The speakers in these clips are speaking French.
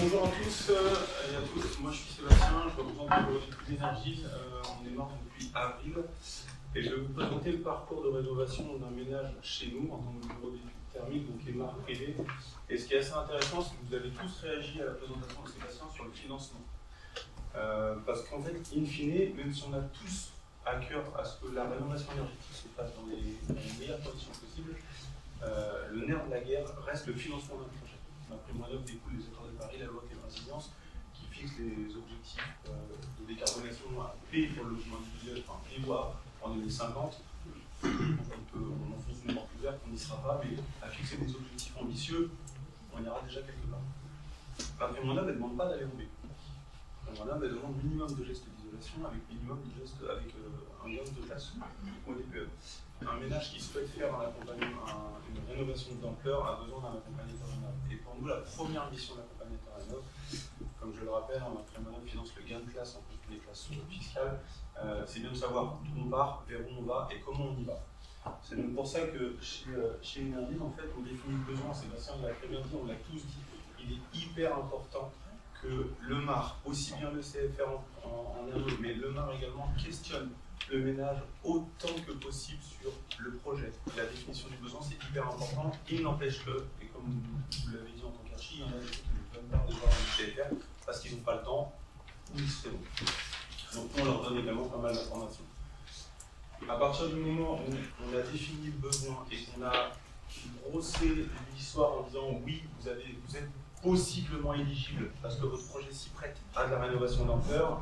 Bonjour à tous et à toutes, moi je suis Sébastien, je représente le bureau d'études d'énergie, on est mort depuis avril et je vais vous présenter le parcours de rénovation d'un ménage chez nous en tant que bureau d'études thermiques, donc EMAR privé. Et ce qui est assez intéressant, c'est que vous avez tous réagi à la présentation de Sébastien sur le financement. Parce qu'en fait, in fine, même si on a tous à cœur à ce que la rénovation énergétique se fasse dans les meilleures conditions possibles, le nerf de la guerre reste le financement d'un projet. MaPrimeRénov' découle des accords de Paris, la loi Climat et Résilience, qui fixe les objectifs de décarbonation à P pour le logement individuel, enfin P voire en 2050. On enfonce une porte ouverte, on n'y sera pas, mais à fixer des objectifs ambitieux, on ira déjà quelque part. MaPrimeRénov' ne demande pas d'aller au B. MaPrimeRénov' elle demande minimum de gestes d'isolation avec minimum de gestes avec un gaz de classe au DPE. Un ménage qui souhaite faire une rénovation d'ampleur a besoin d'un accompagnateur rénov. Et pour nous, la première mission de l'accompagnateur rénov, comme je le rappelle, MaPrimeRénov' finance le gain de classe en plus des classes fiscales, c'est bien de savoir d'où on part, vers où on va et comment on y va. C'est donc pour ça que chez Energy, en fait, on définit le besoin, Sébastien l'a très bien dit, on l'a tous dit, il est hyper important que le MAR, aussi bien le CFR en RE, mais le MAR également, questionne le ménage autant que possible sur le projet. La définition du besoin, c'est hyper important. Il n'empêche que, et comme vous l'avez dit en tant qu'archi, il y en a des qui ne veulent pas devoir un CFR parce qu'ils n'ont pas le temps ou ils se font. Donc on leur donne également pas mal d'informations. À partir du moment où on a défini le besoin et qu'on a brossé l'histoire en disant oui, vous êtes possiblement éligible parce que votre projet s'y prête à de la rénovation d'ampleur,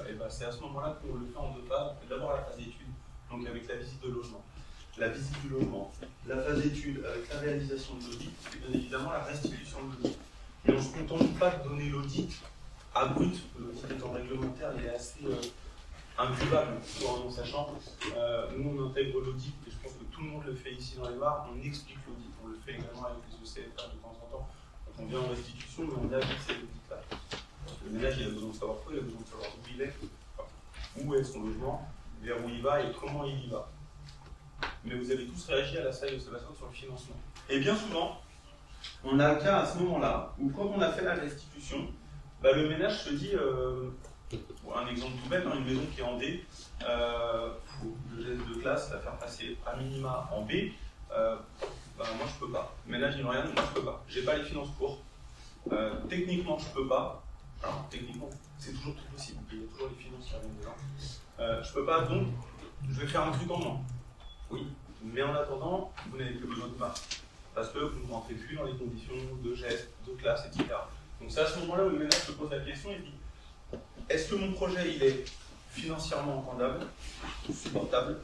et ben c'est à ce moment-là qu'on le fait en deux phases. On fait d'abord la phase d'étude, donc avec la visite de logement. La visite du logement, la phase d'étude avec la réalisation de l'audit et bien évidemment la restitution de l'audit. Et on ne se contente pas de donner l'audit à brut, l'audit étant réglementaire, il est assez imbuvable tout en sachant. Nous on intègre l'audit et je pense que tout le monde le fait ici dans les bars, on explique l'audit, on le fait également avec les ECFR de temps en temps. On vient en restitution, mais on a ces audits-là. Le ménage, il a besoin de savoir quoi, il a besoin de savoir où il est, où est son logement, vers où il va et comment il y va. Mais vous avez tous réagi à la salle de Sébastien sur le financement. Et bien souvent, on a le cas à ce moment-là où quand on a fait la restitution, le ménage se dit, un exemple tout bête, une maison qui est en D, le geste de classe, la faire passer à minima en B. Moi je peux pas. Ménage il n'y a rien, moi je peux pas. J'ai pas les finances pour. Techniquement je peux pas. Alors techniquement c'est toujours tout possible. Il y a toujours les finances qui reviennent dedans. Je peux pas, donc je vais faire un truc en moins. Oui, mais en attendant, vous n'avez plus besoin de MAR. Parce que vous ne rentrez plus dans les conditions de geste, de classe, etc. Donc c'est à ce moment-là où le ménage se pose la question et dit est-ce que mon projet il est financièrement entendable, supportable,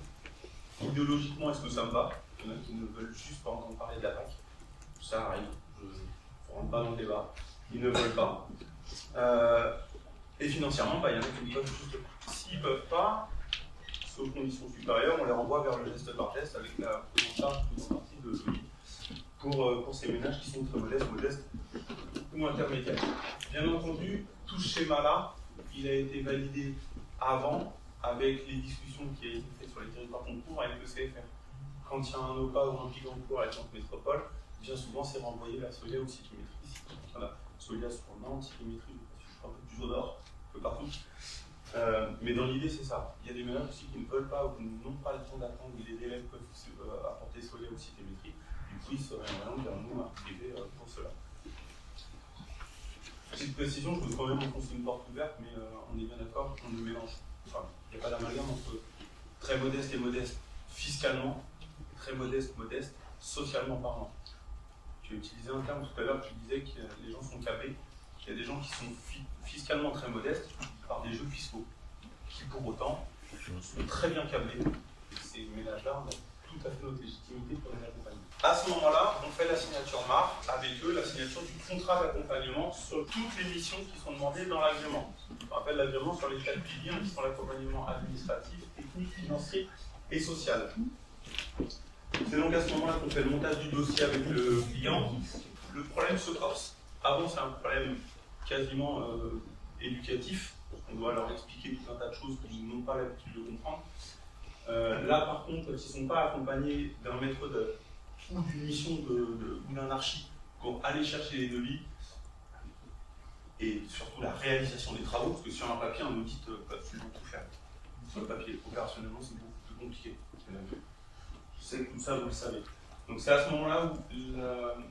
idéologiquement est-ce que ça me va? Il y en a qui ne veulent juste pas entendre parler de la PAC. Ça arrive, je ne rentre pas dans le débat. Ils ne veulent pas. Et financièrement, il y en a qui ne peuvent juste pas. S'ils ne peuvent pas, sauf conditions supérieures, on les renvoie vers le geste par geste avec la prise en charge toute en partie de l'audit pour ces ménages qui sont très modestes ou intermédiaires. Bien entendu, tout ce schéma-là, il a été validé avant avec les discussions qui ont été faites sur les territoires concours avec le CFR. Quand il y a un OPA ou un pic en cours avec Nantes Métropole, bien souvent c'est renvoyé la Solia ou Cyclométrie ici. Voilà, Solia sur Nantes, Cyclométrie, je crois un peu plus au nord, un peu partout. Mais dans l'idée c'est ça. Il y a des ménages aussi qui ne veulent pas ou qui n'ont pas le temps d'attendre que les délais peuvent apporter Solia ou Cyclométrie. Du coup ils seraient vraiment vers nous à privé pour cela. Petite précision, je peux quand même enfoncer une porte ouverte, mais on est bien d'accord qu'on ne mélange. Enfin, il n'y a pas d'amalgame entre très modeste et modeste fiscalement, très modeste, socialement parlant. Tu as utilisé un terme tout à l'heure, tu disais que les gens sont câblés. Il y a des gens qui sont fiscalement très modestes par des jeux fiscaux, qui pour autant sont très bien câblés. Et ces ménages-là ont tout à fait notre légitimité pour les accompagner. À ce moment-là, on fait la signature MAR avec eux, la signature du contrat d'accompagnement sur toutes les missions qui sont demandées dans l'agrément. Je rappelle l'agrément sur les 4 piliers qui sont l'accompagnement administratif, technique, financier et social. C'est donc à ce moment-là qu'on fait le montage du dossier avec le client. Le problème se corse. Avant, c'est un problème quasiment éducatif. On doit leur expliquer tout un tas de choses qu'ils n'ont pas l'habitude de comprendre. Là, par contre, ils ne sont pas accompagnés d'un maître d'œuvre ou d'une mission ou d'un archi pour aller chercher les devis. et surtout la réalisation des travaux, parce que sur un papier, un audit peut absolument tout faire. Sur le papier, opérationnellement, c'est beaucoup plus compliqué. Je sais que tout ça, vous le savez. Donc c'est à ce moment-là où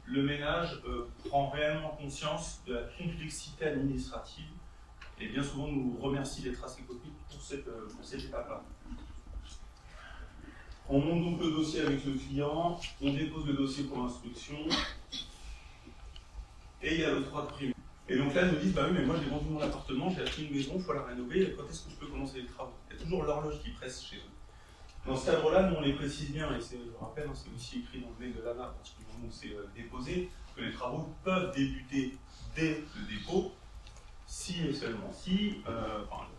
le ménage prend réellement conscience de la complexité administrative et bien souvent nous remercie d'être assez copiques pour cette étape-là. On monte donc le dossier avec le client, on dépose le dossier pour l'instruction et il y a l'octroi de prime. Et donc là, ils nous disent, bah oui, mais moi j'ai vendu mon appartement, j'ai acheté une maison, il faut la rénover, quand est-ce que je peux commencer les travaux? Il y a toujours l'horloge qui presse chez eux. Dans ce cadre-là, nous on les précise bien, et je rappelle, c'est aussi écrit dans le mail de l'ANA, parce que du moment où c'est déposé, que les travaux peuvent débuter dès le dépôt, si et seulement si,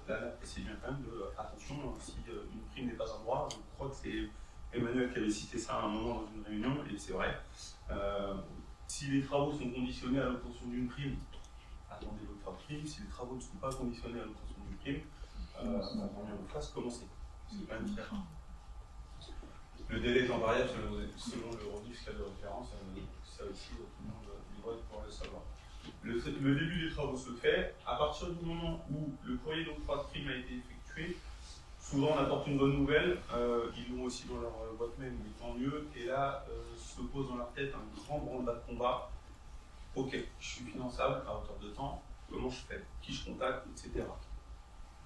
l'ANA précise bien quand même attention, si une prime n'est pas un droit, je crois que c'est Emmanuel qui avait cité ça à un moment dans une réunion, et c'est vrai. Si les travaux sont conditionnés à l'obtention d'une prime, attendez l'octroi de prime. Si les travaux ne sont pas conditionnés à l'obtention d'une prime, attendez en face, commencez. C'est quand même très rare. Le délai étant variable selon le revenu fiscal de référence, ça aussi, tout le monde doit pouvoir le savoir. Le début des travaux se fait à partir du moment où le courrier d'octroi de prime a été effectué. Souvent, on apporte une bonne nouvelle, ils l'ont aussi dans leur boîte mail, mais tant mieux. Et là, se pose dans leur tête un grand branle-bas de combat. Ok, je suis finançable à hauteur de temps, comment je fais, qui je contacte, etc.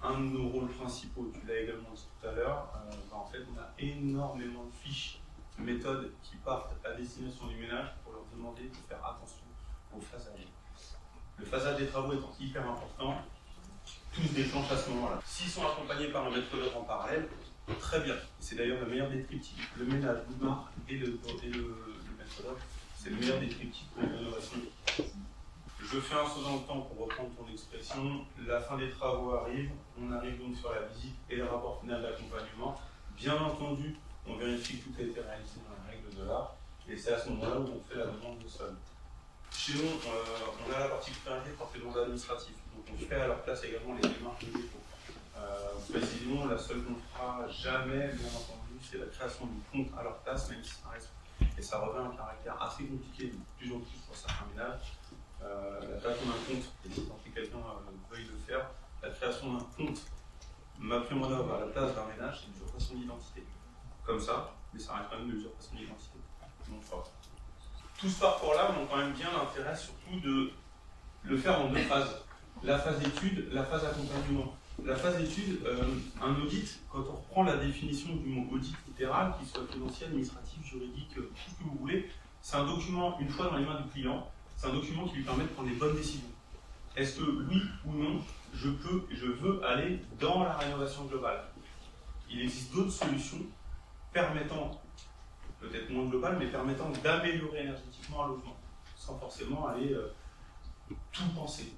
Un de nos rôles principaux, tu l'as également dit tout à l'heure, en fait, on a énormément de fiches, de méthodes qui partent à destination du ménage pour leur demander de faire attention au phasage. Le phasage des travaux étant hyper important, tout se déclenche à ce moment-là. S'ils sont accompagnés par un maître d'œuvre en parallèle, très bien. C'est d'ailleurs le meilleur des triptyques. Le ménage, l'oumar et le maître d'œuvre, c'est le meilleur des triptyques pour les rénovations. Je fais un saut dans le temps pour reprendre ton expression. La fin des travaux arrive, on arrive donc sur la visite et le rapport final d'accompagnement. Bien entendu, on vérifie que tout a été réalisé dans la règle de l'art et c'est à ce moment-là où on fait la demande de sol. Chez nous, on a la particularité de porter le mandat administratif, donc on fait à leur place également les démarches de dépôt. Précisément, la seule qu'on ne fera jamais, bien entendu, c'est la création du compte à leur place, même si ça reste. Et ça revêt un caractère assez compliqué, de plus en plus pour certains ménages. La création d'un compte, et si tant que quelqu'un veuille le faire, la création d'un compte MaPrimeRénov' à la place d'un ménage, c'est une usurpation d'identité. Comme ça, mais ça reste quand même une usurpation d'identité. Donc, tout ce parcours-là, on a quand même bien l'intérêt surtout de le faire en deux phases. La phase étude, la phase accompagnement. La phase étude, un audit, quand on reprend la définition du mot audit littéral, qu'il soit financier, administratif, juridique, tout ce que vous voulez, c'est un document, une fois dans les mains du client, c'est un document qui lui permet de prendre les bonnes décisions. Est-ce que oui ou non, je veux aller dans la rénovation globale? Il existe d'autres solutions permettant, peut-être moins globales, mais permettant d'améliorer énergétiquement un logement, sans forcément aller tout penser.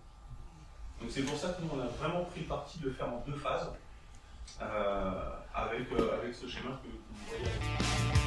Donc c'est pour ça que nous on a vraiment pris le parti de le faire en deux phases, avec ce schéma que vous voyez.